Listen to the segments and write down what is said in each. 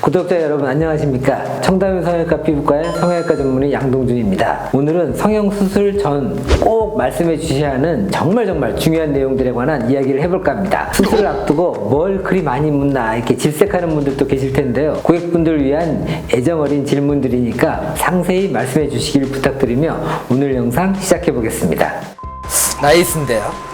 구독자 여러분 안녕하십니까? 청담 성형외과 피부과의 성형외과 전문의 양동준입니다. 오늘은 성형수술 전 꼭 말씀해 주셔야 하는 정말 중요한 내용들에 관한 이야기를 해볼까 합니다. 수술을 앞두고 뭘 그리 많이 묻나 이렇게 질색하는 분들도 계실 텐데요. 고객분들을 위한 애정어린 질문들이니까 상세히 말씀해 주시길 부탁드리며 오늘 영상 시작해 보겠습니다. 나이스인데요.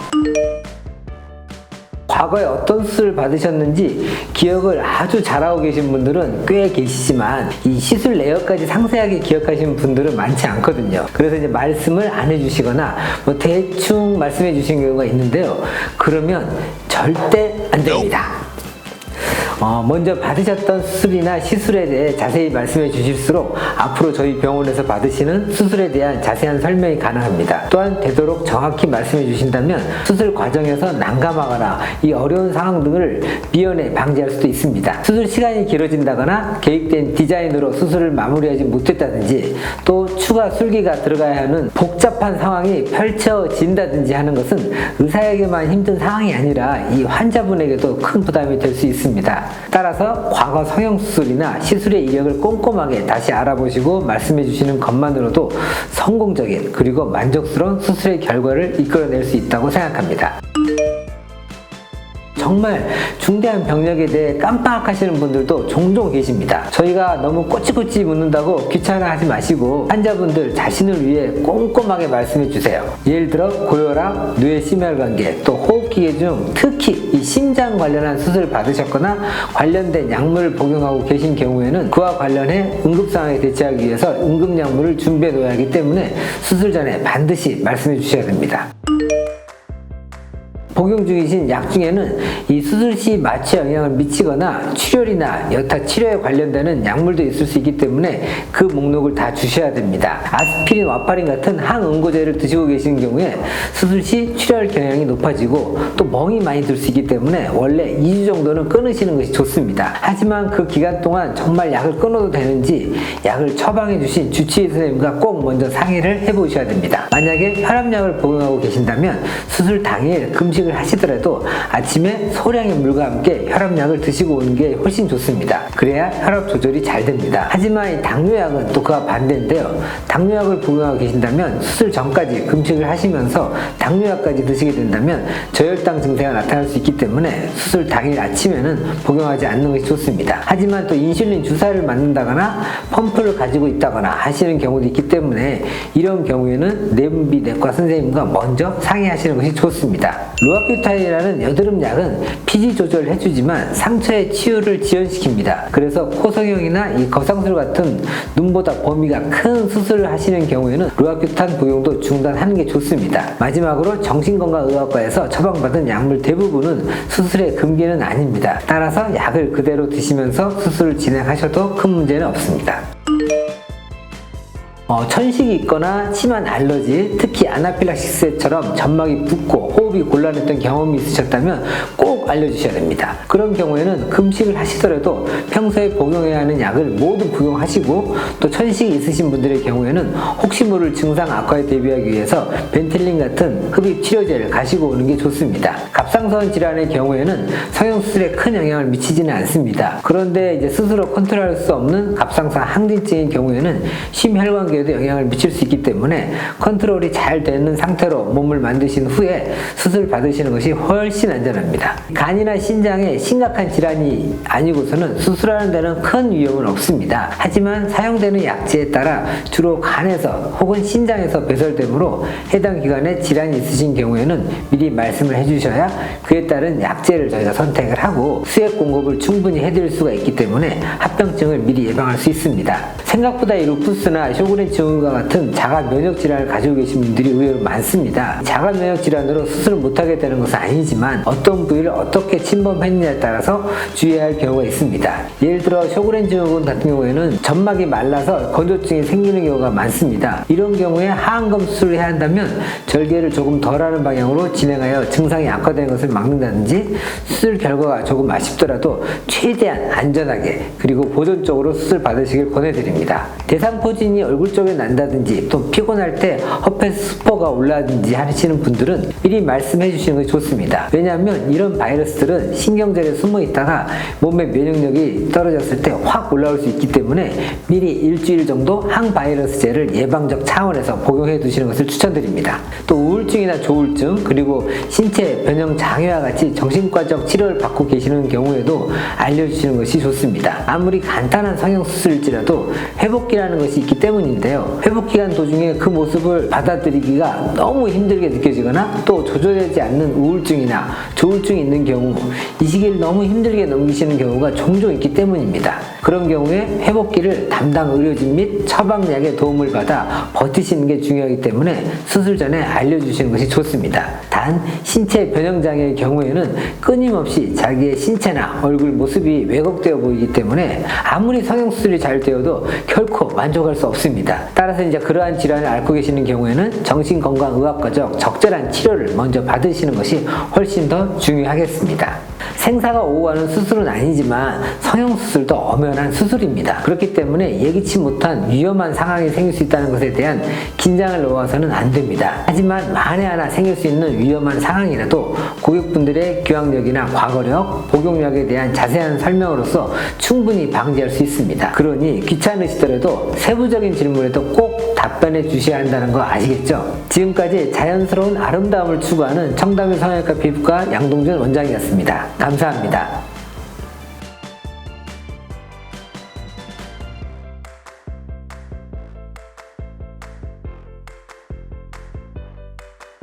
과거에 어떤 수술을 받으셨는지 기억을 아주 잘하고 계신 분들은 꽤 계시지만 이 시술 내역까지 상세하게 기억하시는 분들은 많지 않거든요. 그래서 이제 말씀을 안 해주시거나 뭐 대충 말씀해 주신 경우가 있는데요. 그러면 절대 안 됩니다. 먼저 받으셨던 수술이나 시술에 대해 자세히 말씀해 주실수록 앞으로 저희 병원에서 받으시는 수술에 대한 자세한 설명이 가능합니다. 또한 되도록 정확히 말씀해 주신다면 수술 과정에서 난감하거나 이 어려운 상황 등을 미연에 방지할 수도 있습니다. 수술 시간이 길어진다거나 계획된 디자인으로 수술을 마무리하지 못했다든지 또 추가 술기가 들어가야 하는 복잡한 상황이 펼쳐진다든지 하는 것은 의사에게만 힘든 상황이 아니라 이 환자분에게도 큰 부담이 될 수 있습니다. 따라서 과거 성형수술이나 시술의 이력을 꼼꼼하게 다시 알아보시고 말씀해 주시는 것만으로도 성공적인 그리고 만족스러운 수술의 결과를 이끌어낼 수 있다고 생각합니다. 정말 중대한 병력에 대해 깜빡하시는 분들도 종종 계십니다. 저희가 너무 꼬치꼬치 묻는다고 귀찮아하지 마시고 환자분들 자신을 위해 꼼꼼하게 말씀해 주세요. 예를 들어 고혈압, 뇌심혈관계, 또 호흡기계 중 특히 이 심장 관련한 수술 받으셨거나 관련된 약물을 복용하고 계신 경우에는 그와 관련해 응급상황에 대처하기 위해서 응급약물을 준비해 놓아야 하기 때문에 수술 전에 반드시 말씀해 주셔야 됩니다. 복용 중이신 약 중에는 이 수술 시 마취에 영향을 미치거나 출혈이나 여타 치료에 관련되는 약물도 있을 수 있기 때문에 그 목록을 다 주셔야 됩니다. 아스피린, 와파린 같은 항응고제를 드시고 계신 경우에 수술 시 출혈 경향이 높아지고 또 멍이 많이 들 수 있기 때문에 원래 2주 정도는 끊으시는 것이 좋습니다. 하지만 그 기간 동안 정말 약을 끊어도 되는지 약을 처방해 주신 주치의 선생님과 꼭 먼저 상의를 해보셔야 됩니다. 만약에 혈압약을 복용하고 계신다면 수술 당일 금식을 하시더라도 아침에 소량의 물과 함께 혈압약을 드시고 오는 게 훨씬 좋습니다. 그래야 혈압 조절이 잘 됩니다. 하지만 이 당뇨약은 또 그와 반대인데요. 당뇨약을 복용하고 계신다면 수술 전까지 금식을 하시면서 당뇨약까지 드시게 된다면 저혈당 증세가 나타날 수 있기 때문에 수술 당일 아침에는 복용하지 않는 것이 좋습니다. 하지만 또 인슐린 주사를 맞는다거나 펌프를 가지고 있다거나 하시는 경우도 있기 때문에 이런 경우에는 내분비 내과 선생님과 먼저 상의하시는 것이 좋습니다. 로아큐타인이라는 여드름 약은 피지 조절을 해주지만 상처의 치유를 지연시킵니다. 그래서 코성형이나 이 거상술 같은 눈보다 범위가 큰 수술을 하시는 경우에는 로아큐탄 복용도 중단하는 게 좋습니다. 마지막으로 정신건강의학과에서 처방받은 약물 대부분은 수술의 금기는 아닙니다. 따라서 약을 그대로 드시면서 수술을 진행하셔도 큰 문제는 없습니다. 천식이 있거나 심한 알러지, 특히 아나필락시스처럼 점막이 붓고 호흡이 곤란했던 경험이 있으셨다면 꼭 알려주셔야 됩니다. 그런 경우에는 금식을 하시더라도 평소에 복용해야 하는 약을 모두 복용하시고 또 천식이 있으신 분들의 경우에는 혹시 모를 증상 악화에 대비하기 위해서 벤틀린 같은 흡입 치료제를 가시고 오는 게 좋습니다. 갑상선 질환의 경우에는 성형수술에 큰 영향을 미치지는 않습니다. 그런데 이제 스스로 컨트롤할 수 없는 갑상선 항진증인 경우에는 심혈관계 에도 영향을 미칠 수 있기 때문에 컨트롤이 잘 되는 상태로 몸을 만드신 후에 수술 받으시는 것이 훨씬 안전합니다. 간이나 신장에 심각한 질환이 아니고서는 수술하는 데는 큰 위험은 없습니다. 하지만 사용되는 약제에 따라 주로 간에서 혹은 신장에서 배설되므로 해당 기관에 질환이 있으신 경우에는 미리 말씀을 해주셔야 그에 따른 약제를 저희가 선택을 하고 수액 공급을 충분히 해드릴 수가 있기 때문에 합병증을 미리 예방할 수 있습니다. 생각보다 이 루푸스나 쇼그렌 증후군과 같은 자가 면역 질환을 가지고 계신 분들이 의외로 많습니다. 자가 면역 질환으로 수술을 못하게 되는 것은 아니지만 어떤 부위를 어떻게 침범했느냐에 따라서 주의해야 할 경우가 있습니다. 예를 들어 쇼그렌 증후군 같은 경우에는 점막이 말라서 건조증이 생기는 경우가 많습니다. 이런 경우에 하안검 수술을 해야 한다면 절개를 조금 덜하는 방향으로 진행하여 증상이 악화되는 것을 막는다든지 수술 결과가 조금 아쉽더라도 최대한 안전하게 그리고 보존적으로 수술 받으시길 권해드립니다. 대상포진이 얼굴 쪽에 난다든지 또 피곤할 때 허페 스포가 올라든지 하시는 분들은 미리 말씀해 주시는 것이 좋습니다. 왜냐하면 이런 바이러스들은 신경절에 숨어 있다가 몸의 면역력이 떨어졌을 때 확 올라올 수 있기 때문에 미리 일주일 정도 항바이러스제를 예방적 차원에서 복용해 두시는 것을 추천드립니다. 또 우울증이나 조울증 그리고 신체 변형 장애와 같이 정신과적 치료를 받고 계시는 경우에도 알려주시는 것이 좋습니다. 아무리 간단한 성형수술일지라도 회복기라는 것이 있기 때문인데요. 회복기간 도중에 그 모습을 받아들이기가 너무 힘들게 느껴지거나 또 조절되지 않는 우울증이나 조울증이 있는 경우 이 시기를 너무 힘들게 넘기시는 경우가 종종 있기 때문입니다. 그런 경우에 회복기를 담당 의료진 및 처방약의 도움을 받아 버티시는 게 중요하기 때문에 수술 전에 알려주시는 것이 좋습니다. 단 신체 변형장애의 경우에는 끊임없이 자기의 신체나 얼굴 모습이 왜곡되어 보이기 때문에 아무리 성형수술이 잘 되어도 결코 만족할 수 없습니다. 따라서 이제 그러한 질환을 앓고 계시는 경우에는 정신건강의학과적 적절한 치료를 먼저 받으시는 것이 훨씬 더 중요하겠습니다. 생사가 오고 가는 수술은 아니지만 성형수술도 엄연한 수술입니다. 그렇기 때문에 예기치 못한 위험한 상황이 생길 수 있다는 것에 대한 긴장을 놓아서는 안 됩니다. 하지만 만에 하나 생길 수 있는 위험한 상황이라도 고객분들의 교양력이나 과거력, 복용력에 대한 자세한 설명으로서 충분히 방지할 수 있습니다. 그러니 귀찮으시더라도 세부적인 질문에도 꼭 답변해 주셔야 한다는 거 아시겠죠? 지금까지 자연스러운 아름다움을 추구하는 청담의 성형외과 피부과 양동준 원장이었습니다. 감사합니다.